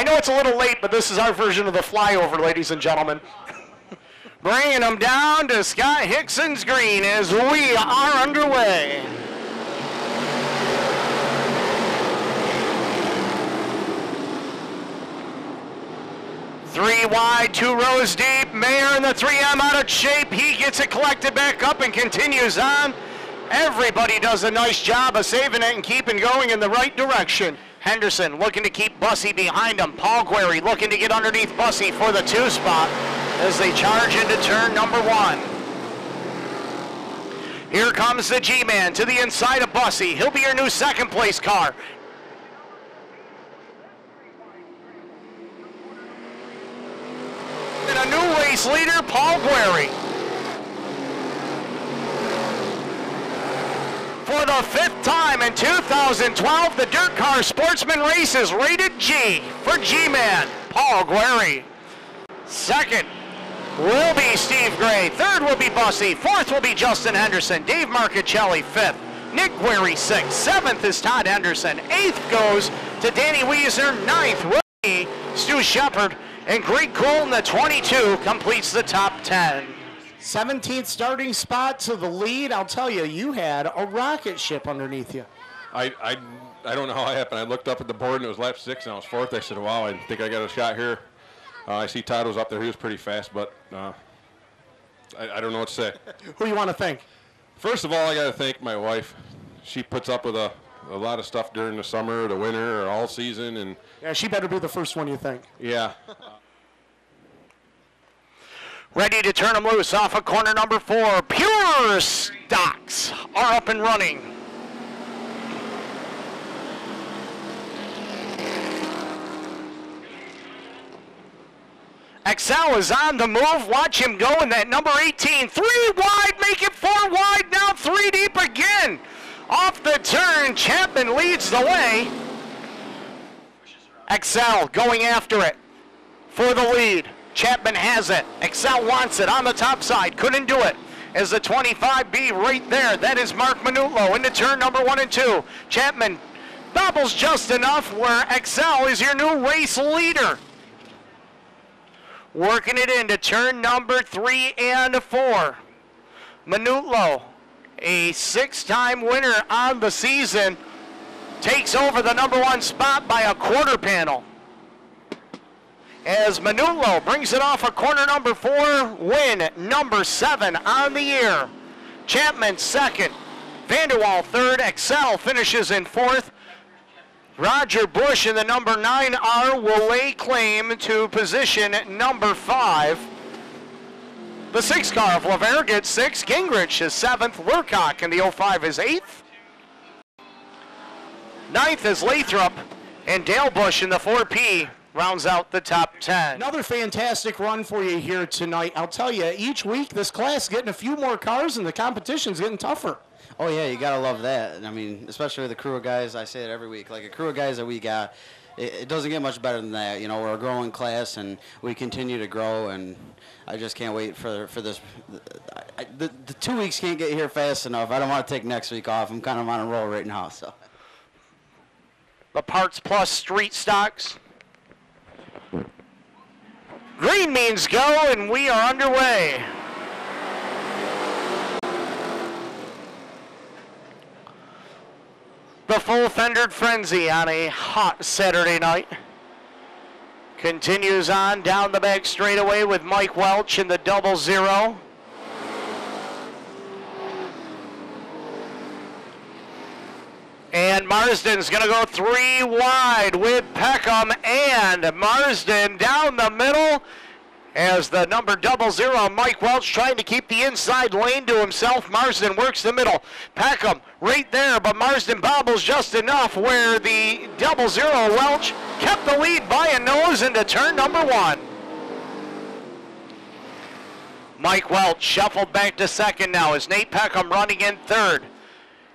know it's a little late, but this is our version of the flyover, ladies and gentlemen. Bringing them down to Scott Hickson's green as we are underway. Three wide, 2 rows deep. Mayer in the 3M out of shape. He gets it collected back up and continues on. Everybody does a nice job of saving it and keeping going in the right direction. Henderson looking to keep Bussey behind him. Paul Guerry looking to get underneath Bussey for the 2 spot as they charge into turn number 1. Here comes the G-Man to the inside of Bussey. He'll be your new second place car. And a new race leader, Paul Guerry. For the 5th time in 2012, the Dirt Car Sportsman race is rated G for G-Man, Paul Guerry. Second will be Steve Gray. Third will be Bussey. Fourth will be Justin Henderson. Dave Marcichelli, 5th. Nick Guerry, 6th. 7th is Todd Henderson. 8th goes to Danny Weeser. 9th will be Stu Shepard. And Greg Cool in the 22 completes the top 10. 17th starting spot to the lead. I'll tell you, you had a rocket ship underneath you. I don't know how it happened. I looked up at the board and it was lap 6 and I was 4th. I said, wow, I think I got a shot here. I see Todd was up there. He was pretty fast, but I don't know what to say. Who do you want to thank? First of all, I got to thank my wife. She puts up with a lot of stuff during the summer, the winter, or all season. And yeah, she better be the first one you think. Yeah. Ready to turn them loose off of corner number 4. Pure Stocks are up and running. Excel is on the move. Watch him go in that number 18. 3 wide, make it 4 wide. Now 3 deep again. Off the turn, Chapman leads the way. Excel going after it for the lead. Chapman has it. Excel wants it on the top side. Couldn't do it. As the 25B right there. That is Mark Manutlo into turn number 1 and 2. Chapman bobbles just enough where Excel is your new race leader. Working it into turn number 3 and 4. Manutlo, a 6-time winner on the season, takes over the number 1 spot by a quarter panel. As Manutlo brings it off of corner number 4, win number 7 on the year. Chapman 2nd, Vanderwall 3rd, Excel finishes in 4th. Roger Bush in the number 9R will lay claim to position number 5. The 6 car of LeVere gets 6th, Gingrich is 7th, Lurcock in the 05 is 8th. 9th is Lathrop, and Dale Bush in the 4P rounds out the top 10. Another fantastic run for you here tonight. I'll tell you, each week this class is getting a few more cars and the competition's getting tougher. Oh, yeah, you got to love that. I mean, especially with the crew of guys, I say it every week, like a crew of guys that we got, it doesn't get much better than that. You know, we're a growing class and we continue to grow, and I just can't wait for this. The 2 weeks can't get here fast enough. I don't want to take next week off. I'm kind of on a roll right now. So. The Parts Plus Street Stocks. Green means go, and we are underway. The full-fendered frenzy on a hot Saturday night continues on down the back straightaway with Mike Welch in the 00. And Marsden's going to go 3 wide with Peckham, and Marsden down the middle as the number 00, Mike Welch, trying to keep the inside lane to himself. Marsden works the middle. Peckham right there, but Marsden bobbles just enough where the 00, Welch, kept the lead by a nose into turn number 1. Mike Welch shuffled back to 2nd now as Nate Peckham running in 3rd.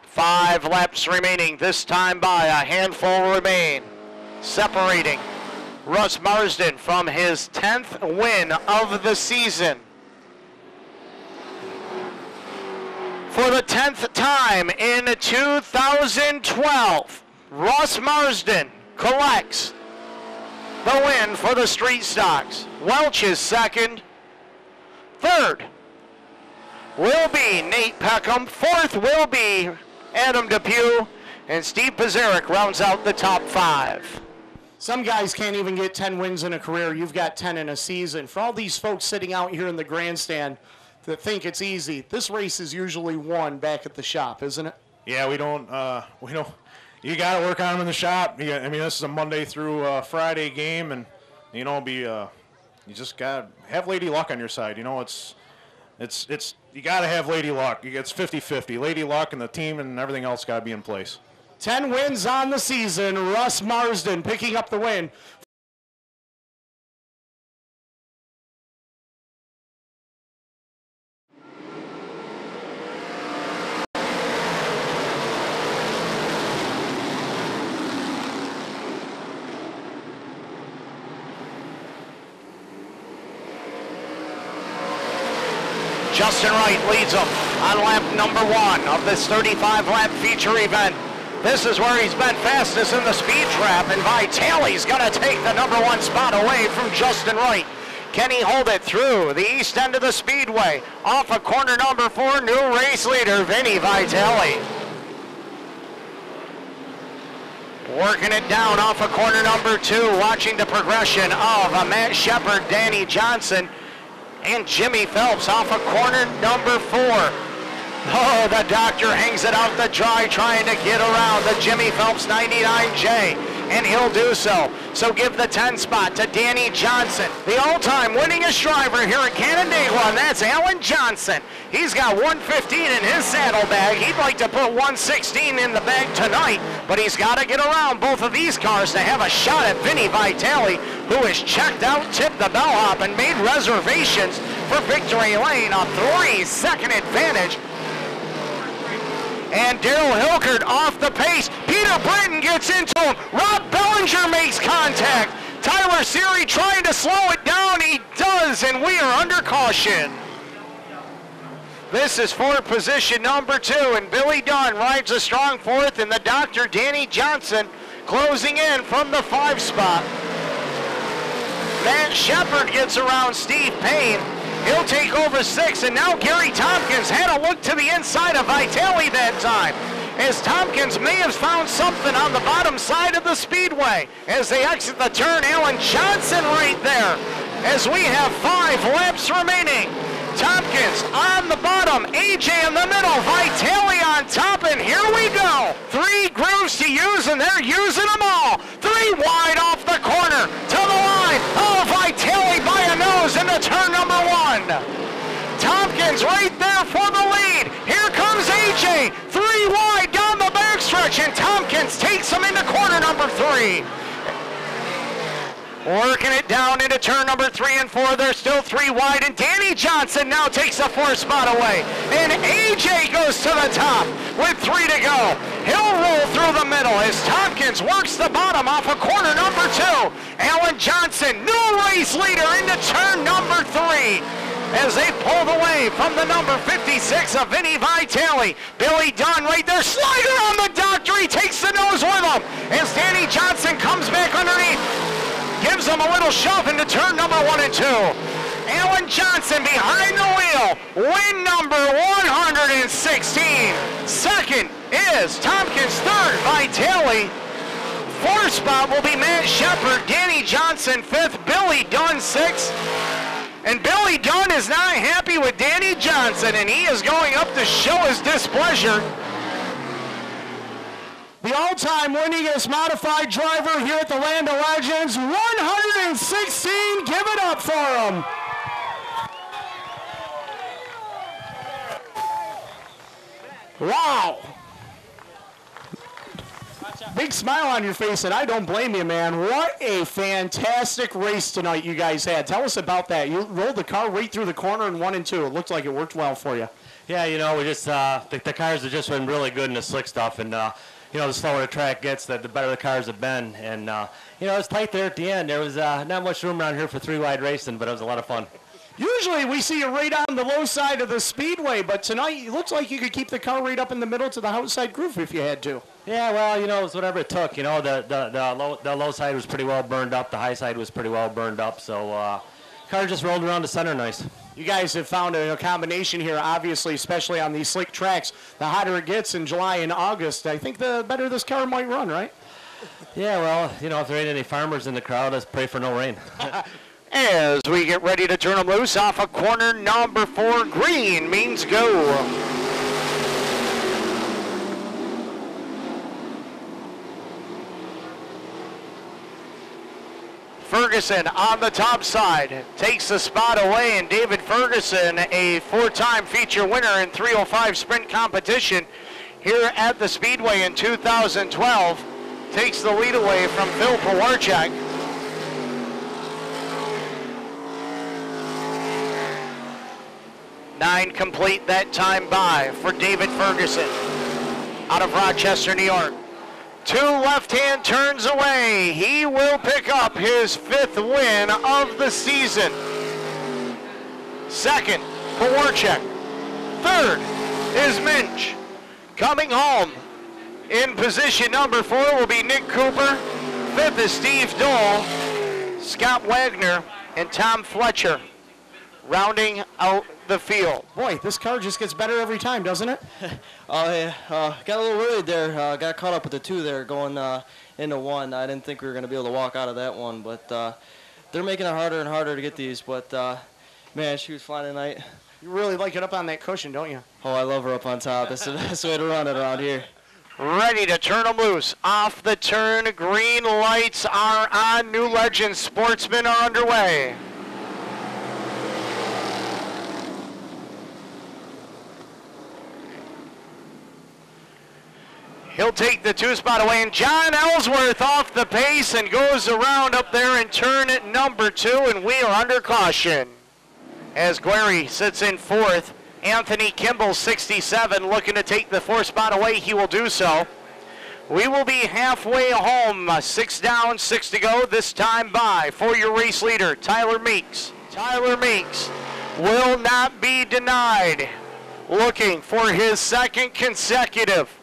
5 laps remaining, this time by a handful remain. Separating Russ Marsden from his 10th win of the season. For the 10th time in 2012, Russ Marsden collects the win for the Street Stocks. Welch is second. Third will be Nate Peckham. Fourth will be Adam Depew. And Steve Pizarnik rounds out the top 5. Some guys can't even get 10 wins in a career. You've got 10 in a season. For all these folks sitting out here in the grandstand that think it's easy, this race is usually won back at the shop, isn't it? Yeah, we don't. You got to work on them in the shop. I mean, this is a Monday through Friday game, and you just got to have lady luck on your side. You got to have lady luck. It's 50-50. Lady luck and the team and everything else got to be in place. 10 wins on the season. Russ Marsden picking up the win. Justin Wright leads them on lap number 1 of this 35-lap feature event. This is where he's been fastest in the speed trap, and Vitale's going to take the number 1 spot away from Justin Wright. Can he hold it through the east end of the speedway? Off of corner number 4, new race leader, Vinny Vitale. Working it down off of corner number 2, watching the progression of Matt Shepard, Danny Johnson, and Jimmy Phelps off of corner number 4. Oh, the doctor hangs it out the dry trying to get around the Jimmy Phelps 99J, and he'll do so. So give the 10 spot to Danny Johnson, the all-time winningest driver here at Canandaigua, and that's Alan Johnson. He's got 115 in his saddlebag. He'd like to put 116 in the bag tonight, but he's got to get around both of these cars to have a shot at Vinny Vitale, who has checked out, tipped the bellhop, and made reservations for victory lane, a 3-second advantage. And Daryl Hilkert off the pace. Peter Britton gets into him. Rob Bellinger makes contact. Tyler Seary trying to slow it down. He does, and we are under caution. This is for position number 2, and Billy Dunn rides a strong 4th, and the doctor, Danny Johnson, closing in from the 5 spot. Matt Shepard gets around Steve Payne. He'll take over 6, and now Gary Tompkins had a look to the inside of Vitale that time, as Tompkins may have found something on the bottom side of the speedway. As they exit the turn, Alan Johnson right there, as we have 5 laps remaining. Tompkins on the bottom, AJ in the middle, Vitale on top, and here we go. 3 grooves to use, and they're using them all. 3 wide off the corner, to the line. Oh, Vitale by a nose into turn number 1. Tompkins right there for the lead. Here comes AJ, 3 wide down the backstretch, and Tompkins takes him into corner number 3. Working it down into turn number 3 and 4. They're still 3 wide, and Danny Johnson now takes the 4th spot away. And AJ goes to the top with 3 to go. He'll roll through the middle as Tompkins works the bottom off of corner number 2. Alan Johnson, new race leader, into turn number 3. As they pulled away from the number 56 of Vinny Vitale. Billy Dunn right there, slider on the doctor. He takes the nose with him as Danny Johnson comes back underneath. Gives him a little shove into turn number 1 and 2. Alan Johnson behind the wheel. Win number 116. Second is Tompkins. Third, Vitale. 4th spot will be Matt Shepard. Danny Johnson 5th. Billy Dunn 6th. And Billy Dunn is not happy with Danny Johnson, and he is going up to show his displeasure. The all-time winningest modified driver here at the Land of Legends, 116. Give it up for him. Wow. Big smile on your face, and I don't blame you, man. What a fantastic race tonight you guys had. Tell us about that. You rolled the car right through the corner in 1 and 2. It looked like it worked well for you. Yeah, we just the cars have just been really good in the slick stuff, and the slower the track gets, the better the cars have been. And, it was tight there at the end. There was not much room around here for 3 wide racing, but it was a lot of fun. Usually we see you right on the low side of the speedway, but tonight it looks like you could keep the car right up in the middle to the outside groove if you had to. Yeah, well, it was whatever it took. The low side was pretty well burned up. The high side was pretty well burned up. So car just rolled around the center nice. You guys have found a combination here, obviously, especially on these slick tracks. The hotter it gets in July and August, I think the better this car might run, right? Yeah, well, if there ain't any farmers in the crowd, let's pray for no rain. As we get ready to turn them loose off of corner number 4, green means go. Ferguson on the top side takes the spot away, and David Ferguson, a 4-time feature winner in 305 sprint competition here at the Speedway in 2012, takes the lead away from Phil Pawarchuk. Nine complete that time by for David Ferguson out of Rochester, New York. 2 left-hand turns away. He will pick up his 5th win of the season. Second, Pawarchuk. Third is Minch. Coming home in position number 4 will be Nick Cooper. 5th is Steve Dole, Scott Wagner, and Tom Fletcher rounding out the field. Boy, this car just gets better every time, doesn't it? Oh, yeah. Got a little worried there. Got caught up with the 2 there going into 1. I didn't think we were going to be able to walk out of that one, but they're making it harder and harder to get these. But, man, she was flying tonight. You really like it up on that cushion, don't you? Oh, I love her up on top. That's the best way to run it around here. Ready to turn them loose. Off the turn, green lights are on. New Legend Sportsmen are underway. He'll take the 2 spot away, and John Ellsworth off the pace and goes around up there in turn at number 2, and we are under caution. As Guerry sits in 4th, Anthony Kimball, 67, looking to take the 4 spot away. He will do so. We will be halfway home. 6 down, 6 to go. This time by for your race leader, Tyler Meeks. Tyler Meeks will not be denied. Looking for his 2nd consecutive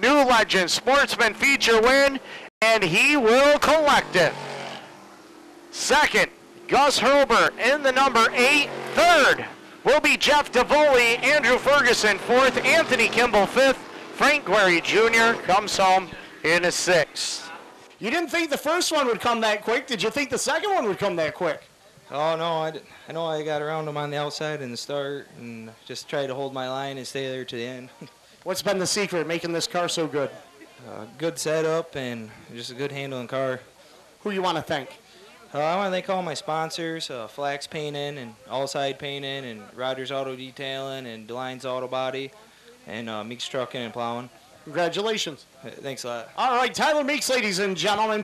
New Legend Sportsman feature win, and he will collect it. 2nd, Gus Hurlbert in the number 8. 3rd will be Jeff DeVoli. Andrew Ferguson 4th. Anthony Kimball 5th. Frank Guerry Jr. comes home in a 6th. You didn't think the first one would come that quick. Did you think the second one would come that quick? Oh, no, I know I got around him on the outside in the start and just tried to hold my line and stay there to the end. What's been the secret making this car so good? Good setup and just a good handling car. Who you want to thank? I want to thank all my sponsors, Flax Painting and Allside Painting and Rogers Auto Detailing and DeLines Auto Body and Meeks Trucking and Plowing. Congratulations. Thanks a lot. All right, Tyler Meeks, ladies and gentlemen.